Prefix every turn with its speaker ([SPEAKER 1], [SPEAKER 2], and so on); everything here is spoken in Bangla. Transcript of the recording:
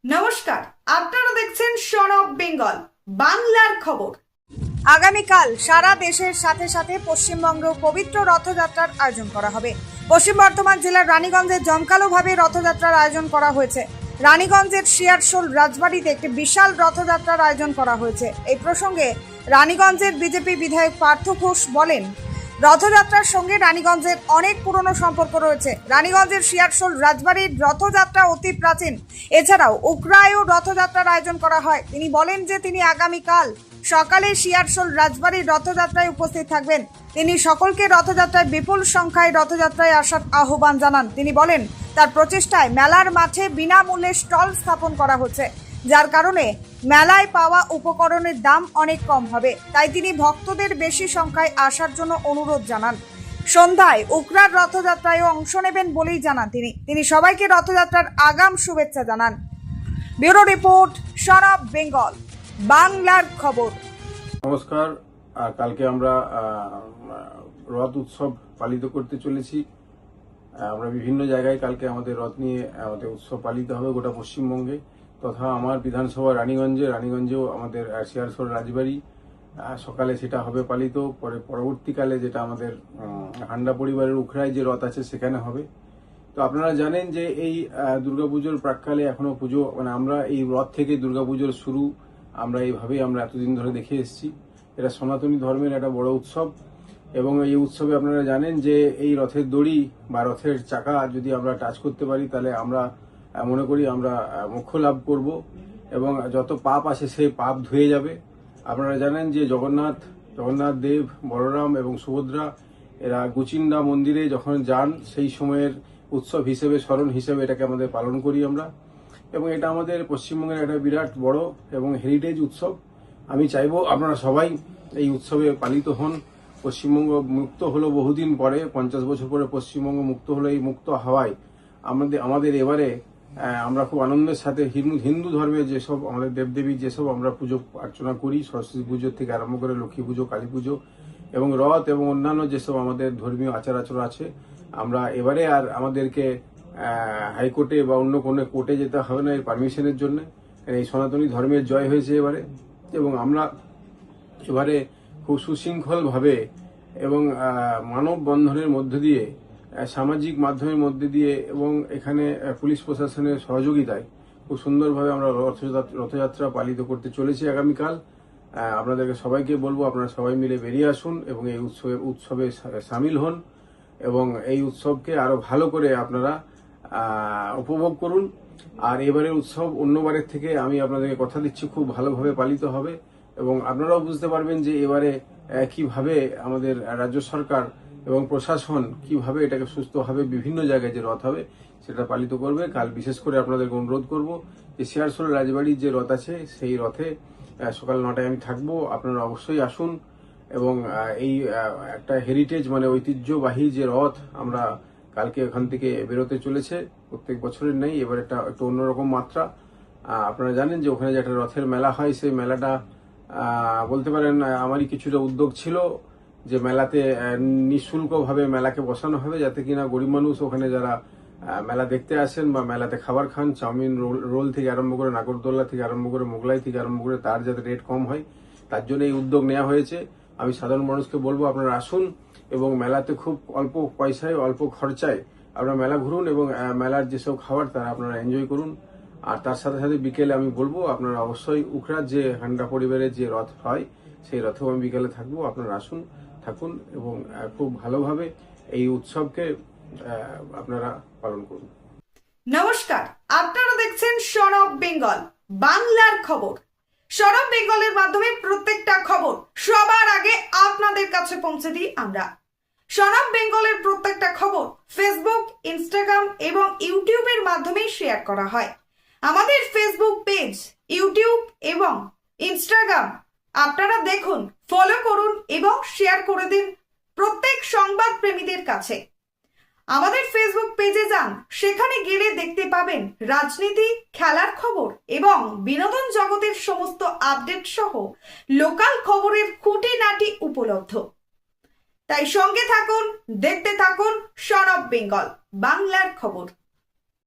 [SPEAKER 1] নমস্কার, আপনারা দেখছেন সন অফ বেঙ্গল বাংলার খবর।
[SPEAKER 2] আগামীকাল সারা দেশের সাথে সাথে পশ্চিমবঙ্গেও পবিত্র রথযাত্রার আয়োজন করা হবে। পশ্চিম বর্ধমান জেলার রানীগঞ্জে জমকালোভাবে রথযাত্রার আয়োজন করা হয়েছে। রানীগঞ্জের শিয়ারশোল রাজবাড়িতে একটি বিশাল রথযাত্রার আয়োজন করা হয়েছে। এই প্রসঙ্গে রানীগঞ্জের বিজেপি বিধায়ক পার্থ ঘোষ বলেন, রথযাত্রার সঙ্গে রানীগঞ্জের অনেক পুরনো সম্পর্ক রয়েছে। রানীগঞ্জের শিয়ারশোল রাজবাড়ির রথযাত্রা অতি প্রাচীন। এছাড়াও উকরায়ও রথযাত্রার আয়োজন করা হয়। তিনি বলেন যে তিনি আগামীকাল সকালে শিয়ারশোল রাজবাড়ির রথযাত্রায় উপস্থিত থাকবেন। তিনি সকলকে রথযাত্রায় বিপুল সংখ্যায় রথযাত্রায় আসার আহ্বান জানান। তিনি বলেন, তার প্রচেষ্টায় মেলার মাঠে বিনামূল্যে স্টল স্থাপন করা হচ্ছে, যার কারণে মেলায় পাওয়া উপকরণের দাম অনেক কম হবে। তাই তিনি ভক্তদের বেশি সংখ্যায় আসার জন্য অনুরোধ জানান। সন্ধ্যায় উকরার রথযাত্রায়ও অংশ নেবেন বলেই জানান তিনি সবাইকে রথযাত্রার আগাম শুভেচ্ছা জানান। Bureau report, son of Bengal বাংলার খবর।
[SPEAKER 3] নমস্কার। কালকে আমরা রথ উৎসব পালিত করতে চলেছি। আমরা বিভিন্ন জায়গায় কালকে আমাদের রথ নিয়ে আমাদের উৎসব পালিত হবে গোটা পশ্চিমবঙ্গে, তথা আমার বিধানসভা রানীগঞ্জেও আমাদের শিয়ারশোল রাজবাড়ি সকালে সেটা হবে পালিত। পরবর্তীকালে যেটা আমাদের হান্ডা পরিবারের উখড়ায় যে রথ আছে সেখানে হবে। তো আপনারা জানেন যে এই দুর্গাপুজোর প্রাককালে এখনো পুজো আমরা এই রথ থেকে দুর্গাপুজোর শুরু আমরা এইভাবেই আমরা এতদিন ধরে দেখে এসেছি। এটা সনাতনী ধর্মের একটা বড় উৎসব এবং এই উৎসবে আপনারা জানেন যে এই রথের দড়ি বা রথের চাকা যদি আমরা টাচ করতে পারি তাহলে আমরা মনে করি আমরা মোক্ষ লাভ করব এবং যত পাপ আছে সেই পাপ ধুয়ে যাবে। আপনারা জানেন যে জগন্নাথ দেব, বলরাম এবং সুভদ্রা এরা গুচিন্ডা মন্দিরে যখন যান সেই সময়ের উৎসব হিসেবে, স্মরণ হিসেবে এটাকে আমাদের পালন করি আমরা। এবং এটা আমাদের পশ্চিমবঙ্গের একটা বিরাট বড় এবং হেরিটেজ উৎসব। আমি চাইবো আপনারা সবাই এই উৎসবে পালিত হন। পশ্চিমবঙ্গ মুক্ত হলো বহুদিন পরে, 50 বছর পরে পশ্চিমবঙ্গ মুক্ত হলো। এই মুক্ত হাওয়ায় আমাদের এবারে আমরা খুব আনন্দের সাথে হিন্দু ধর্মের যেসব আমাদের দেবদেবী যেসব আমরা পুজো অর্চনা করি, সরস্বতী পুজো থেকে আরম্ভ করে লক্ষ্মী পুজো, কালী পুজো এবং রথ এবং অন্যান্য যেসব আমাদের ধর্মীয় আচার আচরণ আছে, আমরা এবারে আর আমাদেরকে হাইকোর্টে বা অন্য কোনো কোর্টে যেতে হবে না এর পারমিশনের জন্য। এই সনাতনী ধর্মের জয় হয়েছে এবারে এবং আমরা এবারে খুব সুশৃঙ্খলভাবে এবং মানববন্ধনের মধ্য দিয়ে, সামাজিক মাধ্যমের মধ্যে দিয়ে এবং এখানে পুলিশ প্রশাসনের সহযোগিতায় খুব সুন্দরভাবে আমরা রথযাত্রা পালিত করতে চলেছি আগামীকাল। আপনাদেরকে সবাইকে বলবো আপনারা সবাই মিলে বেরিয়ে আসুন এবং এই উৎসবে সামিল হন এবং এই উৎসবকে আরো ভালো করে আপনারা উপভোগ করুন। আর এবারের উৎসব অন্যবারের থেকে আমি আপনাদেরকে কথা দিচ্ছি খুব ভালোভাবে পালিত হবে এবং আপনারাও বুঝতে পারবেন যে এবারে কিভাবে আমাদের রাজ্য সরকার এবং প্রশাসন কিভাবে এটাকে সুস্থভাবে বিভিন্ন জায়গায় যে রথ হবে সেটা পালিত করবে। কাল বিশেষ করে আপনাদেরকে অনুরোধ করব যে শিয়ারশোল রাজবাড়ির যে রথ আছে সেই রথে সকাল 9টায় আমি থাকবো। আপনারা অবশ্যই আসুন এবং এই একটা হেরিটেজ ঐতিহ্যবাহী যে রথ আমরা কালকে ওখান থেকে বেরোতে চলেছে, প্রত্যেক বছরের নেই, এবার একটু অন্যরকম মাত্রা। আপনারা জানেন যে ওখানে যে একটা রথের মেলা হয়, সেই মেলাটা বলতে পারেন আমারই কিছুটা উদ্যোগ ছিল যে মেলাতে নিঃশুল্কভাবে মেলাকে বসানো হবে, যাতে কিনা গরিব মানুষ ওখানে যারা মেলা দেখতে আসেন বা মেলাতে খাবার খান, চাউমিন রোল থেকে আরম্ভ করে, নাগরদোল্লা থেকে আরম্ভ করে, মোগলাই থেকে আরম্ভ করে, তার যাতে রেট কম হয় তার জন্য এই উদ্যোগ নেওয়া হয়েছে। আমি সাধারণ মানুষকে বলবো আপনারা আসুন এবং মেলাতে খুব অল্প পয়সায়, অল্প খরচায় আপনারা মেলা ঘুরুন এবং মেলার যেসব খাবার তারা আপনারা এনজয় করুন। আর তার সাথে সাথে বিকেলে আমি বলবো আপনারা অবশ্যই উখড়ার যে হান্ডা পরিবারের যে রথ হয় সেই রথেও আমি বিকেলে থাকবো। আপনারা আসুন, থাকুন এবং খুব ভালোভাবে এই উৎসবকে আপনারা পালন করুন।
[SPEAKER 1] নমস্কার, আপনারা দেখছেন সন অফ বেঙ্গল বাংলার খবর। সন অফ বেঙ্গলের মাধ্যমে প্রত্যেকটা খবর সবার আগে আপনাদের কাছে পৌঁছে দিই আমরা। সন অফ বেঙ্গলের প্রত্যেকটা খবর ফেসবুক, ইনস্টাগ্রাম এবং ইউটিউবের মাধ্যমে শেয়ার করা হয়। আমাদের ফেসবুক পেজ, ইউটিউব এবং ইনস্টাগ্রাম আপনারা দেখুন, ফলো করুন এবং শেয়ার করে দিন প্রত্যেক সংবাদ প্রেমীদের কাছে। আমাদের ফেসবুক পেজে যান, সেখানে গেলে দেখতে পাবেন রাজনীতি, খেলার খবর এবং বিনোদন জগতের সমস্ত আপডেট সহ লোকাল খবরের খুঁটিনাটি উপলব্ধ। তাই সঙ্গে থাকুন, দেখতে থাকুন সন অফ বেঙ্গল বাংলার খবর।